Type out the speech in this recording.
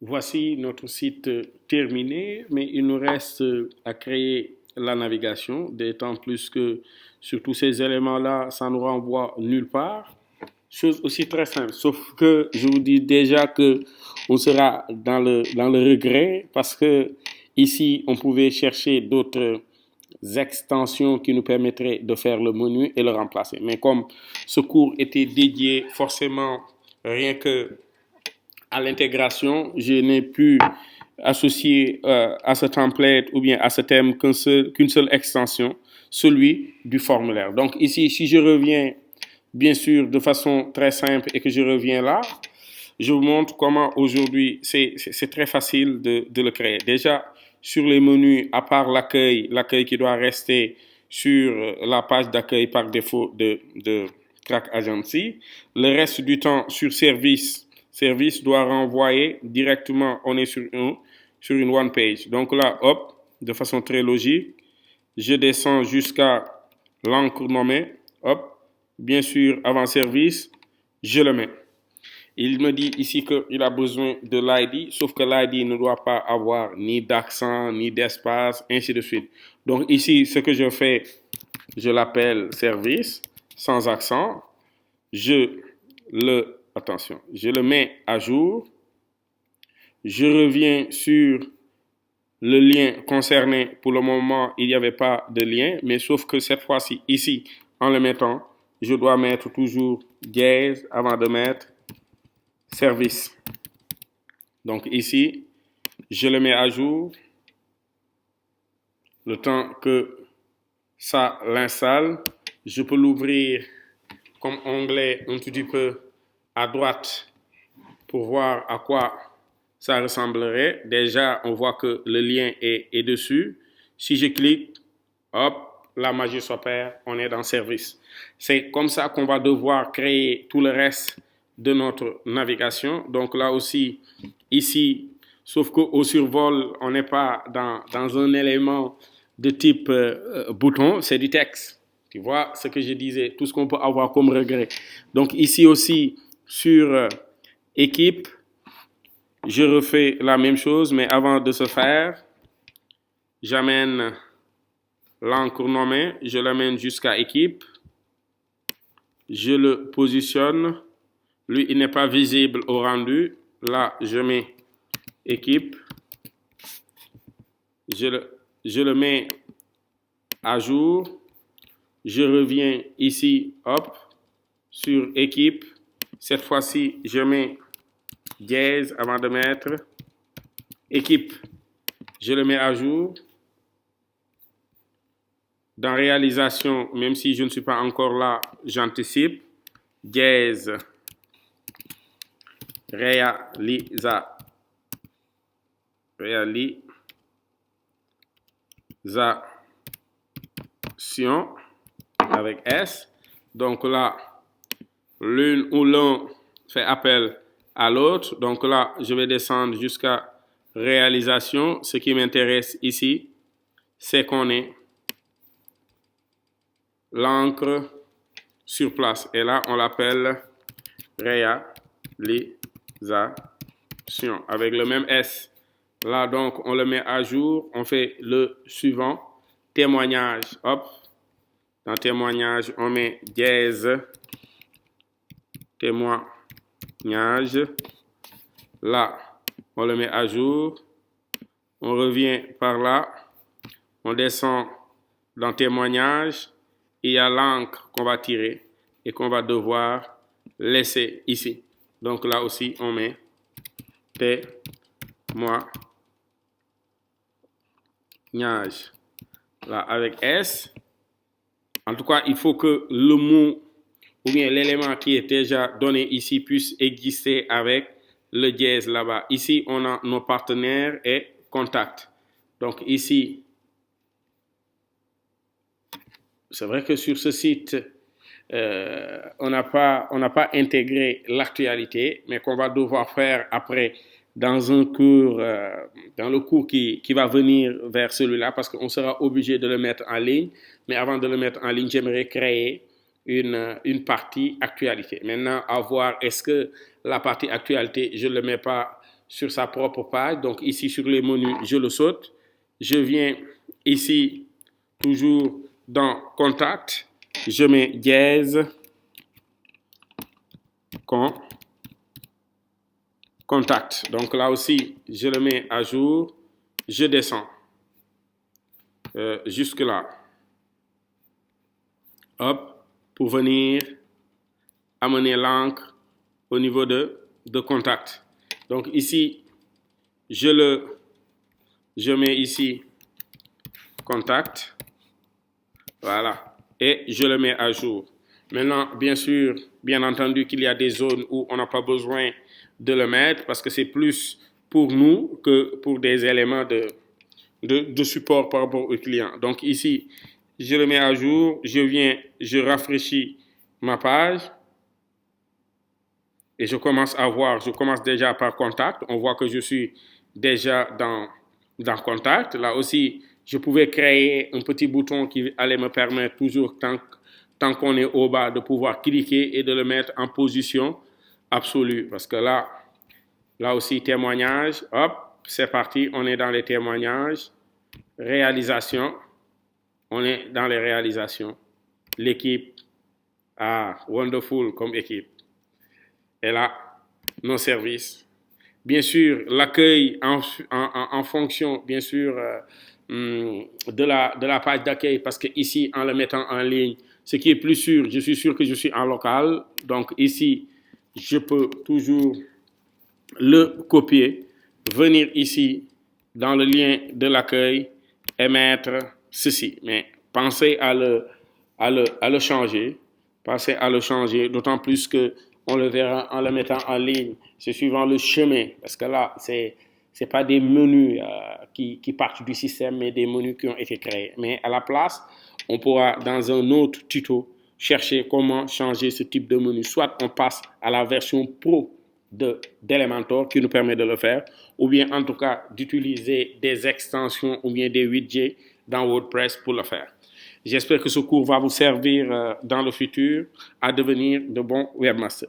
Voici notre site terminé, mais il nous reste à créer la navigation, d'autant plus que sur tous ces éléments-là, ça nous renvoie nulle part. Chose aussi très simple, sauf que je vous dis déjà que on sera dans le regret parce que ici, on pouvait chercher d'autres extensions qui nous permettraient de faire le menu et le remplacer. Mais comme ce cours était dédié forcément rien que à l'intégration, je n'ai pu associer à ce template ou bien à ce thème qu'une seule extension, celui du formulaire. Donc ici, si je reviens, bien sûr, de façon très simple et que je reviens là, je vous montre comment aujourd'hui, c'est très facile de le créer. Déjà, sur les menus, à part l'accueil qui doit rester sur la page d'accueil par défaut de Crack Agency, le reste du temps sur service doit renvoyer directement, on est sur une one page. Donc là, hop, de façon très logique, je descends jusqu'à l'encre nommée, hop, bien sûr, avant service, je le mets. Il me dit ici qu'il a besoin de l'ID, sauf que l'ID ne doit pas avoir ni d'accent, ni d'espace, ainsi de suite. Donc ici, ce que je fais, je l'appelle service, sans accent. Je le mets à jour. Je reviens sur le lien concerné. Pour le moment, il n'y avait pas de lien, mais sauf que cette fois-ci, ici, en le mettant, je dois mettre toujours dièse avant de mettre service. Donc ici, je le mets à jour le temps que ça l'installe. Je peux l'ouvrir comme onglet un tout petit peu à droite pour voir à quoi ça ressemblerait. Déjà, on voit que le lien est dessus. Si je clique, hop, la magie s'opère, on est dans service. C'est comme ça qu'on va devoir créer tout le reste de notre navigation. Donc là aussi, ici, sauf qu'au survol, on n'est pas dans un élément de type bouton, c'est du texte. Tu vois ce que je disais, tout ce qu'on peut avoir comme regret. Donc ici aussi, sur équipe, je refais la même chose, mais avant de se faire, j'amène l'encre nommée, je l'amène jusqu'à équipe, je le positionne, lui il n'est pas visible au rendu, là je mets équipe, je le mets à jour, je reviens ici, hop, sur équipe, cette fois-ci je mets dièse avant de mettre équipe, je le mets à jour. Dans réalisation, même si je ne suis pas encore là, j'anticipe. Dièse réalisation avec S. Donc là, l'une ou l'un fait appel à l'autre. Donc là, je vais descendre jusqu'à réalisation. Ce qui m'intéresse ici, c'est qu'on ait l'encre sur place. Et là, on l'appelle réalisation avec le même S. Là, donc, on le met à jour. On fait le suivant. Témoignage. Hop. Dans témoignage, on met dièse. Témoignage. Là, on le met à jour. On revient par là. On descend dans témoignage. Il y a l'encre qu'on va tirer et qu'on va devoir laisser ici. Donc là aussi, on met témoignage. Là, avec S. En tout cas, il faut que le mot ou bien l'élément qui est déjà donné ici puisse exister avec le dièse là-bas. Ici, on a nos partenaires et contacts. Donc ici, c'est vrai que sur ce site, on n'a pas intégré l'actualité, mais qu'on va devoir faire après dans un cours, dans le cours qui va venir vers celui-là, parce qu'on sera obligé de le mettre en ligne. Mais avant de le mettre en ligne, j'aimerais créer une partie actualité. Maintenant, à voir, est-ce que la partie actualité, je ne le mets pas sur sa propre page. Donc ici sur les menus, je le saute. Je viens ici, toujours dans Contact, je mets dièse, Contact. Donc là aussi, je le mets à jour. Je descends jusque là. Hop, pour venir amener l'encre au niveau de Contact. Donc ici, je mets ici Contact. Voilà. Et je le mets à jour. Maintenant, bien sûr, bien entendu qu'il y a des zones où on n'a pas besoin de le mettre parce que c'est plus pour nous que pour des éléments de support par rapport au client. Donc ici, je le mets à jour, je rafraîchis ma page et je commence déjà par Contact. On voit que je suis déjà dans Contact. Là aussi, je pouvais créer un petit bouton qui allait me permettre toujours, tant qu'on est au bas, de pouvoir cliquer et de le mettre en position absolue. Parce que là aussi, témoignage, hop, c'est parti, on est dans les témoignages. Réalisation, on est dans les réalisations. L'équipe, wonderful comme équipe. Et là, nos services. Bien sûr, l'accueil en fonction, bien sûr, de la page d'accueil, parce que ici, en le mettant en ligne, ce qui est plus sûr, je suis sûr que je suis en local. Donc ici, je peux toujours le copier, venir ici dans le lien de l'accueil et mettre ceci. Mais pensez à le changer. Pensez à le changer, d'autant plus que on le verra en le mettant en ligne. C'est suivant le chemin, parce que là, c'est pas des menus qui partent du système, mais des menus qui ont été créés. Mais à la place, on pourra, dans un autre tuto, chercher comment changer ce type de menu. Soit on passe à la version pro d'Elementor qui nous permet de le faire, ou bien en tout cas d'utiliser des extensions ou bien des widgets dans WordPress pour le faire. J'espère que ce cours va vous servir dans le futur à devenir de bons webmasters.